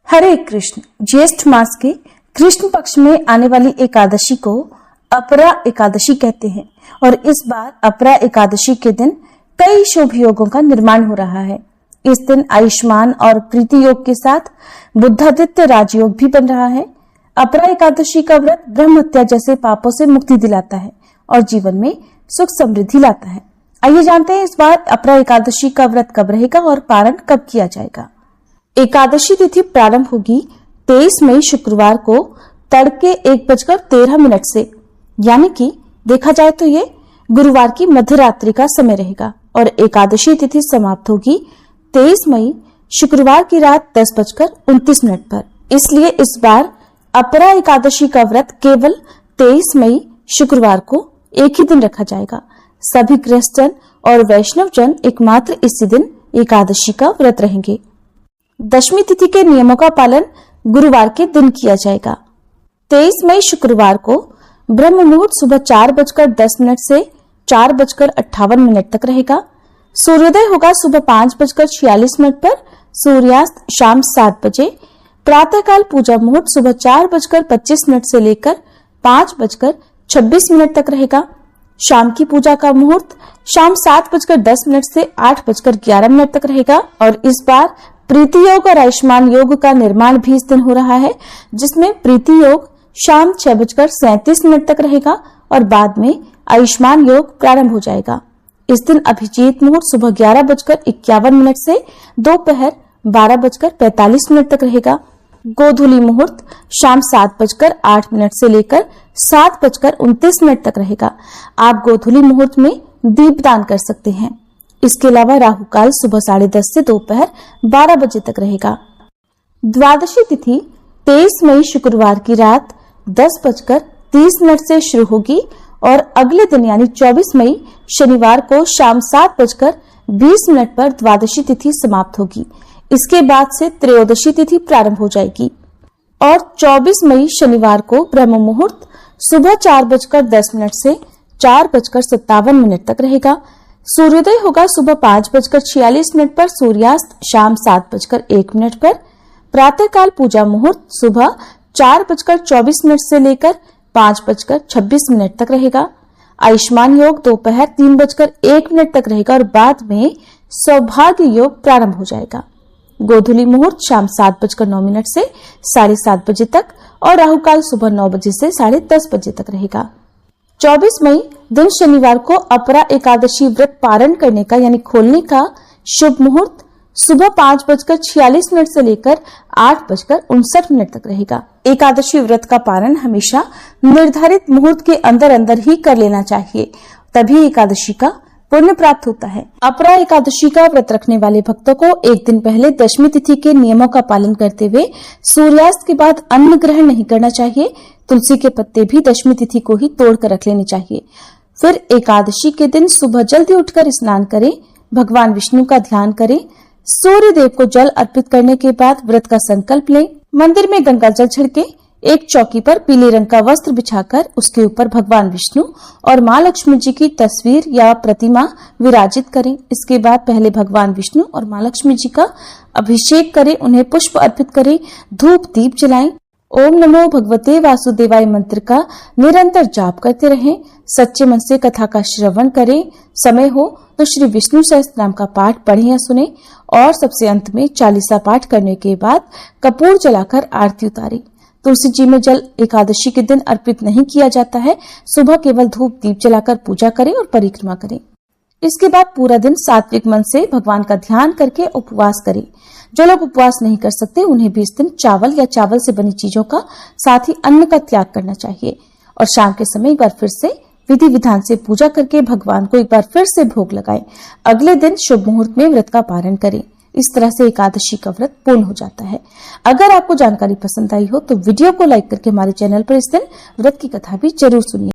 हरे कृष्ण। ज्येष्ठ मास के कृष्ण पक्ष में आने वाली एकादशी को अपरा एकादशी कहते हैं और इस बार अपरा एकादशी के दिन कई शुभ योगों का निर्माण हो रहा है। इस दिन आयुष्मान और प्रीति योग के साथ बुद्धादित्य राजयोग भी बन रहा है। अपरा एकादशी का व्रत ब्रह्म हत्या जैसे पापों से मुक्ति दिलाता है और जीवन में सुख समृद्धि लाता है। आइए जानते हैं इस बार अपरा एकादशी का व्रत कब रहेगा और पारण कब किया जाएगा। एकादशी तिथि प्रारंभ होगी 23 मई शुक्रवार को तड़के 1:13 से, यानी कि देखा जाए तो ये गुरुवार की मध्यरात्रि का समय रहेगा और एकादशी तिथि समाप्त होगी 23 मई शुक्रवार की रात 10:29 पर। इसलिए इस बार अपरा एकादशी का व्रत केवल 23 मई शुक्रवार को एक ही दिन रखा जाएगा। सभी गृहस्थजन और वैष्णव जन एकमात्र इसी दिन एकादशी का व्रत रहेंगे। दशमी तिथि के नियमों का पालन गुरुवार के दिन किया जाएगा। 23 मई शुक्रवार को ब्रह्म मुहूर्त सुबह 4:10 से 4:58 तक रहेगा। सूर्योदय होगा सुबह 5:46 पर, सूर्यास्त शाम 7 बजे। प्रातःकाल पूजा मुहूर्त सुबह 4:25 से लेकर 5:26 तक रहेगा। शाम की पूजा का मुहूर्त शाम 7:10 से 8:11 तक रहेगा और इस बार प्रीति योग और आयुष्मान योग का निर्माण भी इस दिन हो रहा है, जिसमें प्रीति योग शाम 6:37 तक रहेगा और बाद में आयुष्मान योग प्रारंभ हो जाएगा। इस दिन अभिजीत मुहूर्त सुबह 11:51 से दोपहर 12:45 तक रहेगा। गोधूली मुहूर्त शाम 7:08 से लेकर 7:29 तक रहेगा। आप गोधूली मुहूर्त में दीपदान कर सकते हैं। इसके अलावा राहु काल सुबह 10:30 से दोपहर 12 बजे तक रहेगा। द्वादशी तिथि 23 मई शुक्रवार की रात 10:30 से शुरू होगी और अगले दिन यानी 24 मई शनिवार को शाम 7:20 पर द्वादशी तिथि समाप्त होगी। इसके बाद से त्रयोदशी तिथि प्रारंभ हो जाएगी और 24 मई शनिवार को ब्रह्म मुहूर्त सुबह 4:10 से 4:57 तक रहेगा। सूर्योदय होगा सुबह 5:46 पर, सूर्यास्त शाम 7:01 पर। प्रातःकाल पूजा मुहूर्त सुबह 4:24 से लेकर 5:26 तक रहेगा। आयुष्मान योग दोपहर 3:01 तक रहेगा और बाद में सौभाग्य योग प्रारंभ हो जाएगा। गोधूली मुहूर्त शाम 7:09 से 7:30 बजे तक और राहु काल सुबह 9 बजे से 10:30 बजे तक रहेगा। 24 मई दिन शनिवार को अपरा एकादशी व्रत पारण करने का यानी खोलने का शुभ मुहूर्त सुबह 5:46 से लेकर 8:59 तक रहेगा। एकादशी व्रत का पारण हमेशा निर्धारित मुहूर्त के अंदर अंदर ही कर लेना चाहिए, तभी एकादशी का पुण्य प्राप्त होता है। अपरा एकादशी का व्रत रखने वाले भक्तों को एक दिन पहले दशमी तिथि के नियमों का पालन करते हुए सूर्यास्त के बाद अन्न ग्रहण नहीं करना चाहिए। तुलसी के पत्ते भी दशमी तिथि को ही तोड़ कर रख लेने चाहिए। फिर एकादशी के दिन सुबह जल्दी उठकर स्नान करें, भगवान विष्णु का ध्यान करें, सूर्य देव को जल अर्पित करने के बाद व्रत का संकल्प लें। मंदिर में गंगा जल छिड़के, एक चौकी पर पीले रंग का वस्त्र बिछाकर उसके ऊपर भगवान विष्णु और माँ लक्ष्मी जी की तस्वीर या प्रतिमा विराजित करें। इसके बाद पहले भगवान विष्णु और माँ लक्ष्मी जी का अभिषेक करें, उन्हें पुष्प अर्पित करें, धूप दीप जलाएं। ओम नमो भगवते वासुदेवाय मंत्र का निरंतर जाप करते रहें। सच्चे मन से कथा का श्रवण करें। समय हो तो श्री विष्णु सहस्त्रनाम का पाठ पढ़ें या सुने और सबसे अंत में चालीसा पाठ करने के बाद कपूर जलाकर आरती उतारें। तुलसी जी में जल एकादशी के दिन अर्पित नहीं किया जाता है। सुबह केवल धूप दीप जलाकर पूजा करें और परिक्रमा करें। इसके बाद पूरा दिन सात्विक मन से भगवान का ध्यान करके उपवास करें। जो लोग उपवास नहीं कर सकते उन्हें भी इस दिन चावल या चावल से बनी चीजों का साथ ही अन्न का त्याग करना चाहिए और शाम के समय एक बार फिर से विधि विधान से पूजा करके भगवान को एक बार फिर से भोग लगाएं। अगले दिन शुभ मुहूर्त में व्रत का पारण करें। इस तरह से एकादशी का व्रत पूर्ण हो जाता है। अगर आपको जानकारी पसंद आई हो तो वीडियो को लाइक करके हमारे चैनल पर इस दिन व्रत की कथा भी जरूर सुनिए।